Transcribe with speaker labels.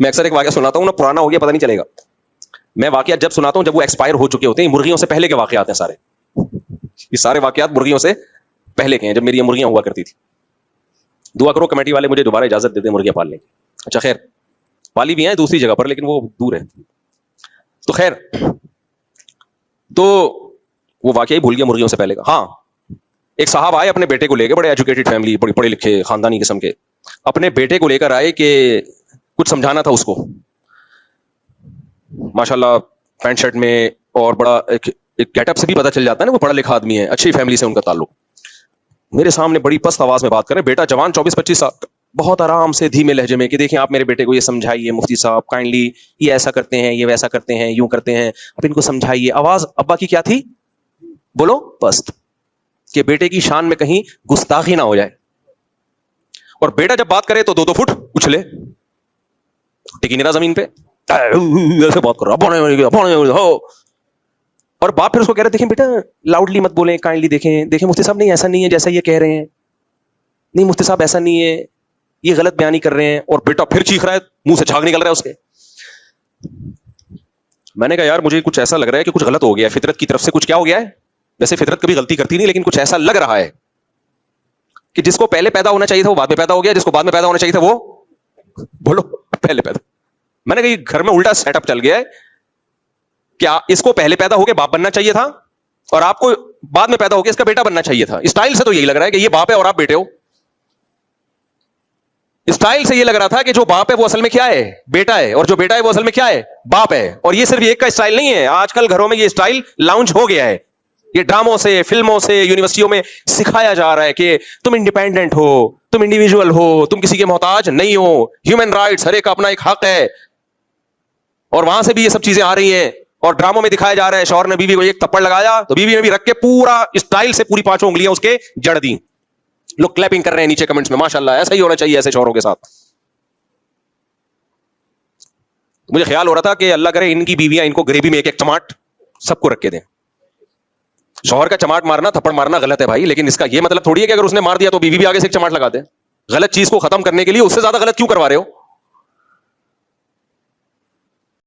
Speaker 1: میں اکثر ایک واقعہ سناتا ہوں نا, پرانا ہو گیا پتہ نہیں چلے گا. میں واقعات جب سناتا ہوں جب وہ ایکسپائر ہو چکے ہوتے ہیں. مرغیوں سے پہلے کے واقعات ہیں سارے, یہ سارے واقعات مرغیوں سے پہلے کے ہیں, جب میری یہ مرغیاں ہوا کرتی تھی. دعا کرو کمیٹی والے مجھے دوبارہ اجازت دے دیں مرغیاں پالنے کی. اچھا خیر, پالی بھی ہیں دوسری جگہ پر لیکن وہ دور ہے. تو خیر, تو وہ واقعی بھول گیا مرغیوں سے پہلے کا. ہاں, ایک صاحب آئے اپنے بیٹے کو لے کے, بڑے ایجوکیٹڈ فیملی, بڑے پڑھے لکھے خاندانی قسم کے, اپنے بیٹے کو لے کر آئے کہ کچھ سمجھانا تھا اس کو. ماشاءاللہ پینٹ شرٹ میں, اور بڑا ایک گیٹ اپ سے بھی پتہ چل جاتا ہے نا وہ پڑھا لکھا آدمی ہے, اچھی فیملی سے ان کا تعلق. میرے سامنے بڑی پست آواز میں بات کرے, بیٹا جوان 24-25 سال, بہت آرام سے دھیمے لہجے میں کہ دیکھیں آپ میرے بیٹے کو یہ سمجھائیے مفتی صاحب کائنڈلی, یہ ایسا کرتے ہیں, یہ ویسا کرتے ہیں, یوں کرتے ہیں, اب ان کو سمجھائیے. آواز ابا کی کیا تھی بولو, پست, کہ بیٹے کی شان میں کہیں گستاخی نہ ہو جائے. اور بیٹا جب بات کرے تو 2-2 فٹ اچھلے, ٹکی نہیں رہا زمین پہ, ایسے بات کر رہا. اور باپ پھر اس کو کہہ رہے دیکھیں بیٹا لاؤڈلی مت بولیں, کائنڈلی دیکھیں مفتی صاحب نہیں ایسا نہیں ہے جیسا یہ کہہ رہے ہیں, نہیں مفتی صاحب ایسا نہیں ہے, یہ غلط بیانی کر رہے ہیں. اور بیٹا پھر چیخ رہا ہے, منہ سے چھاگ نکل رہا ہے اس کے. میں نے کہا یار مجھے کچھ ایسا لگ رہا ہے کہ کچھ غلط ہو گیا ہے, فطرت کی طرف سے کچھ کیا ہو گیا ہے. ویسے فطرت کبھی غلطی کرتی نہیں, لیکن کچھ ایسا لگ رہا ہے کہ جس کو پہلے پیدا ہونا چاہیے تھا وہ بعد میں پیدا ہو گیا, جس کو بعد میں پیدا ہونا چاہیے تھا وہ بولو پہلے پیدا. میں نے کہا یہ گھر میں الٹا سیٹ اپ چل گیا ہے, کیا اس کو پہلے پیدا ہو کے باپ بننا چاہیے تھا اور آپ کو بعد میں پیدا ہو کے اس کا بیٹا بننا چاہیے تھا. اسٹائل سے تو یہی لگ رہا ہے کہ یہ باپ ہے اور آپ بیٹے ہو. اسٹائل سے یہ لگ رہا تھا کہ جو باپ ہے وہ اصل میں کیا ہے, بیٹا ہے, اور جو بیٹا ہے وہ اصل میں کیا ہے, باپ ہے. اور یہ صرف ایک کا اسٹائل نہیں ہے, آج کل گھروں میں یہ اسٹائل لانچ ہو گیا ہے. یہ ڈراموں سے, فلموں سے, یونیورسٹیوں میں سکھایا جا رہا ہے کہ تم انڈیپینڈنٹ ہو, تم انڈیویجول ہو, تم کسی کے محتاج نہیں ہو, ہیومن رائٹس, ہر ایک کا اپنا ایک حق ہے. اور وہاں سے بھی یہ سب چیزیں آ رہی ہیں, اور ڈراموں میں دکھایا جا رہا ہے شوہر نے بیوی کو ایک تھپڑ لگایا تو بیوی نے بھی رکھ کے پورا اسٹائل سے پوری 5 انگلیاں اس کے جڑ دی. لوگ کلیپنگ کر رہے ہیں نیچے کمنٹس میں, ماشاءاللہ ایسا ہی ہونا چاہیے ایسے شوہروں کے ساتھ. مجھے خیال ہو رہا تھا کہ اللہ کرے ان کی بیویاں ان کو گریوی میں ایک چماٹ سب کو رکھ کے دیں. شوہر کا چماٹ مارنا, تھپڑ مارنا غلط ہے بھائی, لیکن اس کا یہ مطلب تھوڑی ہے کہ اگر اس نے مار دیا تو بیوی بھی آگے سے ایک چماٹ لگا دے. غلط چیز کو ختم کرنے کے لیے اس سے زیادہ غلط کیوں کروا رہے ہو؟